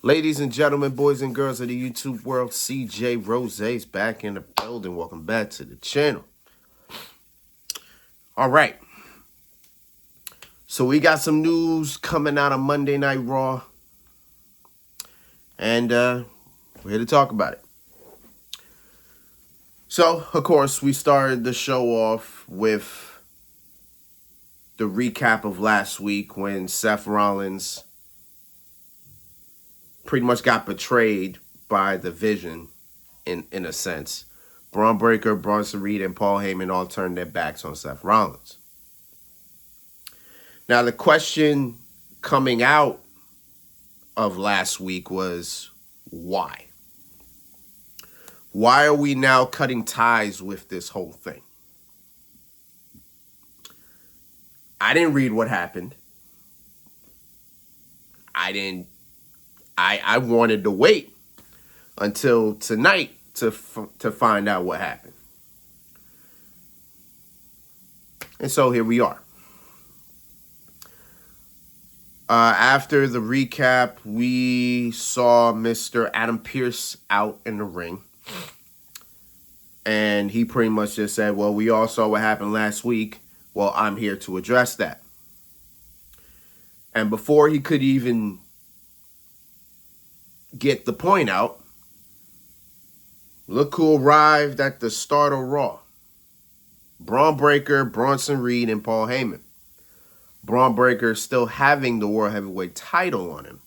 Ladies and gentlemen, boys and girls of the YouTube world, CJ Rose's back in the building. Welcome back to the channel. All right. So we got some news coming out of Monday Night Raw. And we're here to talk about it. So, of course, we started the show off with the recap of last week when Seth Rollins pretty much got betrayed by the Vision, in a sense. Braun Breaker, Bronson Reed, and Paul Heyman all turned their backs on Seth Rollins. Now, the question coming out of last week was, why? Why are we now cutting ties with this whole thing? I didn't read what happened. I wanted to wait until tonight to find out what happened. And so here we are. After the recap, we saw Mr. Adam Pearce out in the ring. And he pretty much just said, well, we all saw what happened last week. Well, I'm here to address that. And before he could even get the point out, look who arrived at the start of Raw. Braun Breaker, Bronson Reed, and Paul Heyman. Braun Breaker still having the World Heavyweight title on him.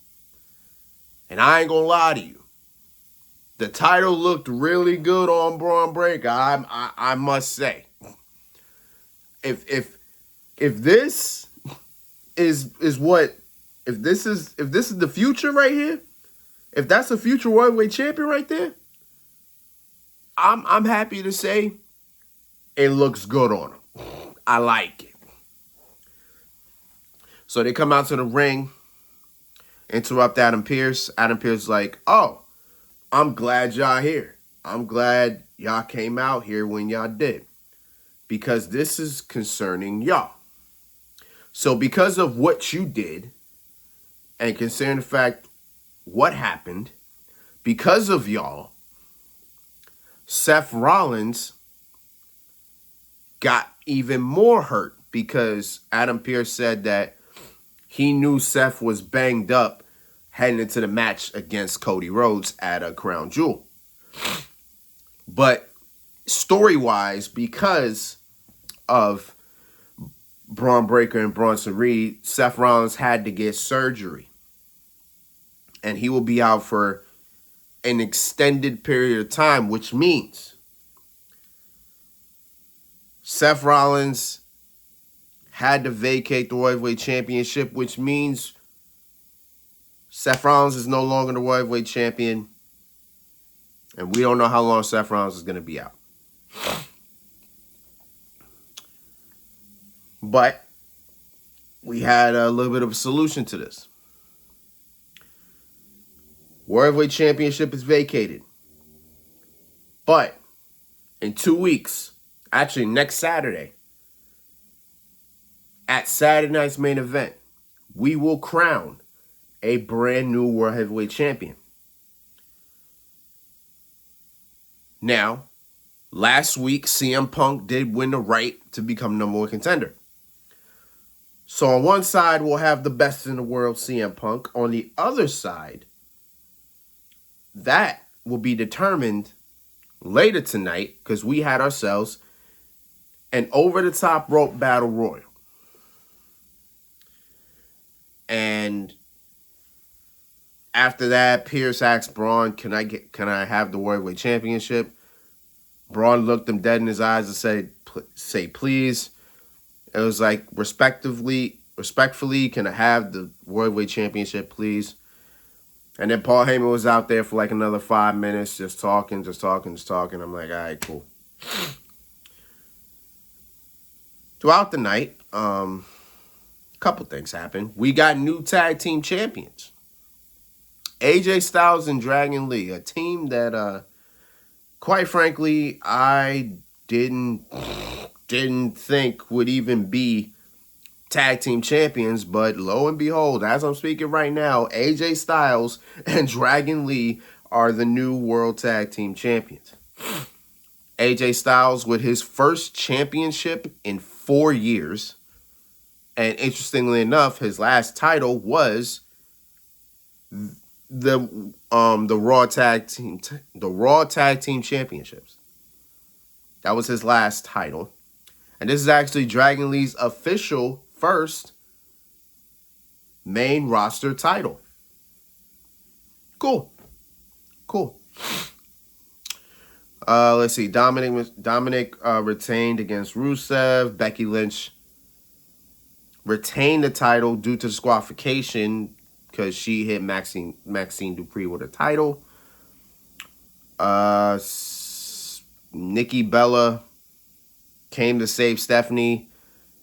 And I ain't gonna lie to you, the title looked really good on Braun Breaker. I must say, if this is the future right here, if that's a future World Heavyweight champion right there, I'm happy to say it looks good on him. I like it. So they come out to the ring, interrupt Adam Pearce. Adam Pearce is like, oh, I'm glad y'all here. I'm glad y'all came out here when y'all did. Because this is concerning y'all. So because of what you did, and considering the fact what happened, because of y'all, Seth Rollins got even more hurt because Adam Pearce said that he knew Seth was banged up heading into the match against Cody Rhodes at a Crown Jewel. But story-wise, because of Braun Breaker and Bronson Reed, Seth Rollins had to get surgery. And he will be out for an extended period of time, which means Seth Rollins had to vacate the World Heavyweight Championship, which means Seth Rollins is no longer the World Heavyweight Champion. And we don't know how long Seth Rollins is going to be out. But we had a little bit of a solution to this. World Heavyweight Championship is vacated. But in 2 weeks, actually next Saturday, at Saturday night's main event, we will crown a brand new World Heavyweight Champion. Now, last week, CM Punk did win the right to become number one contender. So on one side, we'll have the best in the world, CM Punk. On the other side, that will be determined later tonight because we had ourselves an over-the-top rope battle royal. And after that, Pearce asked Braun, can I have the World Heavyweight Championship? Braun looked him dead in his eyes and said, say please. It was like, respectfully, can I have the World Heavyweight Championship, please? And then Paul Heyman was out there for like another 5 minutes, just talking. I'm like, all right, cool. Throughout the night, couple things happened. We got new tag team champions. AJ Styles and Dragon Lee, a team that, quite frankly, I didn't think would even be tag team champions, but lo and behold, as I'm speaking right now, AJ Styles and Dragon Lee are the new world tag team champions. AJ Styles with his first championship in 4 years. And interestingly enough, his last title was the Raw Tag Team Championships. That was his last title. And this is actually Dragon Lee's official first main roster title. Cool. Let's see. Dominic retained against Rusev. Becky Lynch retained the title due to disqualification because she hit Maxine Dupree with a title. Nikki Bella came to save Stephanie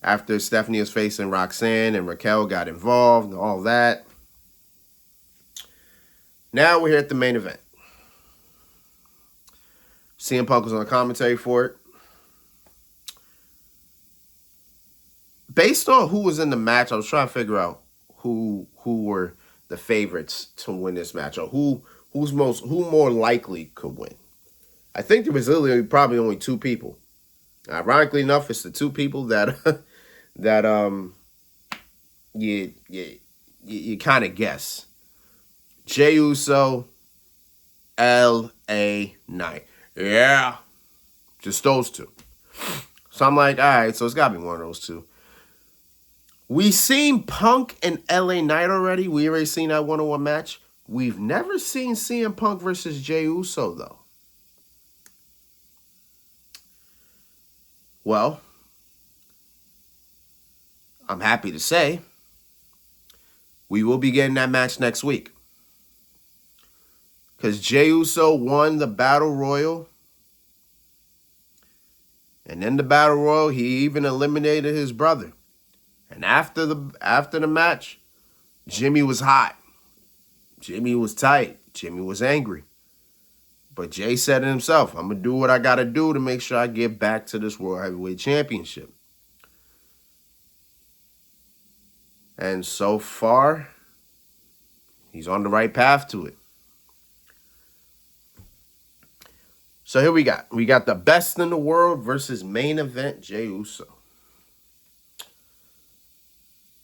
after Stephanie was facing Roxanne and Raquel got involved and all that. Now we're here at the main event. CM Punk was on commentary for it. Based on who was in the match, I was trying to figure out who were the favorites to win this match, or who more likely could win. I think there was literally probably only two people. Ironically enough, it's the two people that you kind of guess. Jey Uso, L.A. Knight. Yeah, just those two. So I'm like, all right, so it's got to be one of those two. We seen Punk and LA Knight already. We already seen that one-on-one match. We've never seen CM Punk versus Jey Uso, though. Well, I'm happy to say we will be getting that match next week. Because Jey Uso won the Battle Royal. And in the Battle Royal, he even eliminated his brother. And after the match, Jimmy was hot. Jimmy was tight. Jimmy was angry. But Jay said it himself, I'm going to do what I got to do to make sure I get back to this World Heavyweight Championship. And so far, he's on the right path to it. So here we got the best in the world versus main event Jey Uso.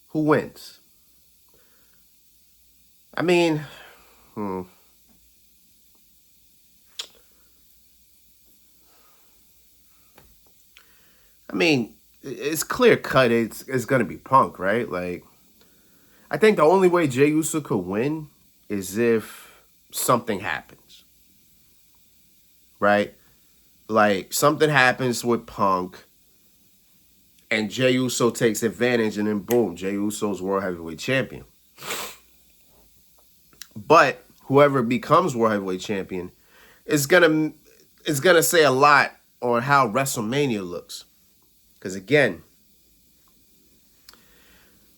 Who wins? I mean, it's clear cut. It's going to be Punk, right? Like, I think the only way Jey Uso could win is if something happens. Right? Like, something happens with Punk and Jey Uso takes advantage and then boom, Jey Uso's World Heavyweight Champion. But whoever becomes World Heavyweight Champion is gonna say a lot on how WrestleMania looks. Because again,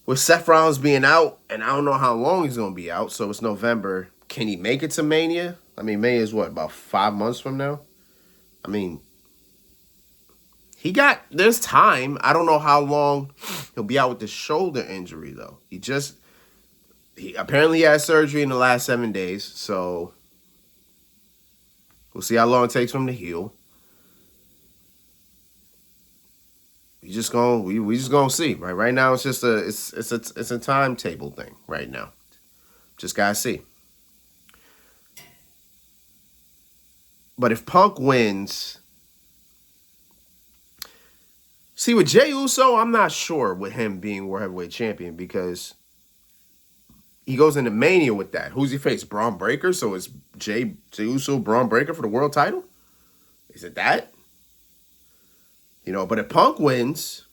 with Seth Rollins being out, and I don't know how long he's gonna be out, so it's November. Can he make it to Mania? I mean, Mania is what, about 5 months from now? I mean, there's time. I don't know how long he'll be out with the shoulder injury, though. He apparently had surgery in the last 7 days, so we'll see how long it takes for him to heal. We just gonna see. Right now, it's just a timetable thing. Right now, just gotta see. But if Punk wins, see, with Jey Uso, I'm not sure with him being World Heavyweight Champion because he goes into Mania with that. Who's he face? Braun Breaker? So is Jey Uso Braun Breaker for the world title? Is it that? You know, but if Punk wins,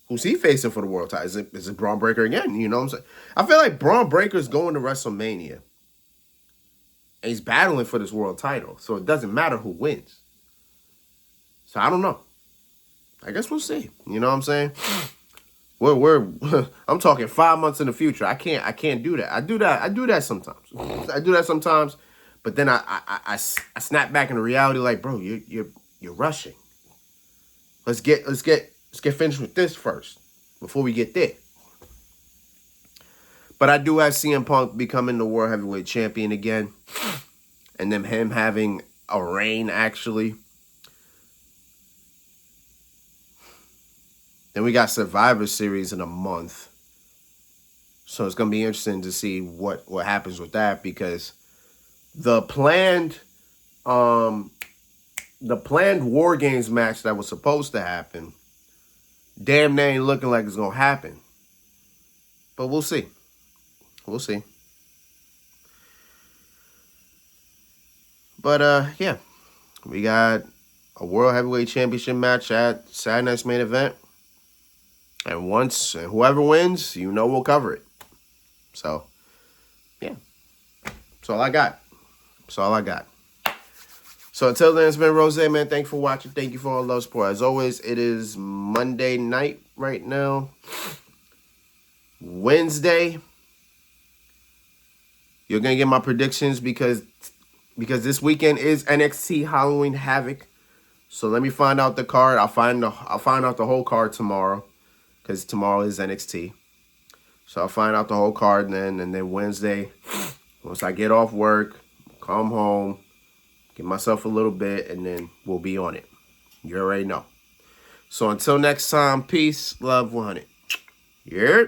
who's he facing for the world title? Is it Braun Breaker again? You know what I'm saying? I feel like Braun Breaker's going to WrestleMania. And he's battling for this world title. So it doesn't matter who wins. So I don't know. I guess we'll see. You know what I'm saying? I'm talking 5 months in the future. I can't do that. I do that sometimes. But then I snap back into reality like, bro, you're rushing. Let's get finished with this first. before we get there. But I do have CM Punk becoming the World Heavyweight Champion again. And then him having a reign, actually. Then we got Survivor Series in a month. So it's going to be interesting to see what happens with that, because the planned War Games match that was supposed to happen, damn near ain't looking like it's going to happen. But we'll see. We'll see. But, yeah. We got a World Heavyweight Championship match at Saturday Night's Main Event. And whoever wins, we'll cover it. So, yeah. That's all I got. So until then, it's been Rose, man. Thank you for watching. Thank you for all the love, support. As always, it is Monday night right now. Wednesday, you're going to get my predictions because this weekend is NXT Halloween Havoc. So let me find out the card. I'll find out the whole card tomorrow, because tomorrow is NXT. So I'll find out the whole card then, and then Wednesday, once I get off work, come home, give myself a little bit, and then we'll be on it. You already know. So until next time, peace, love, 100. Yeah.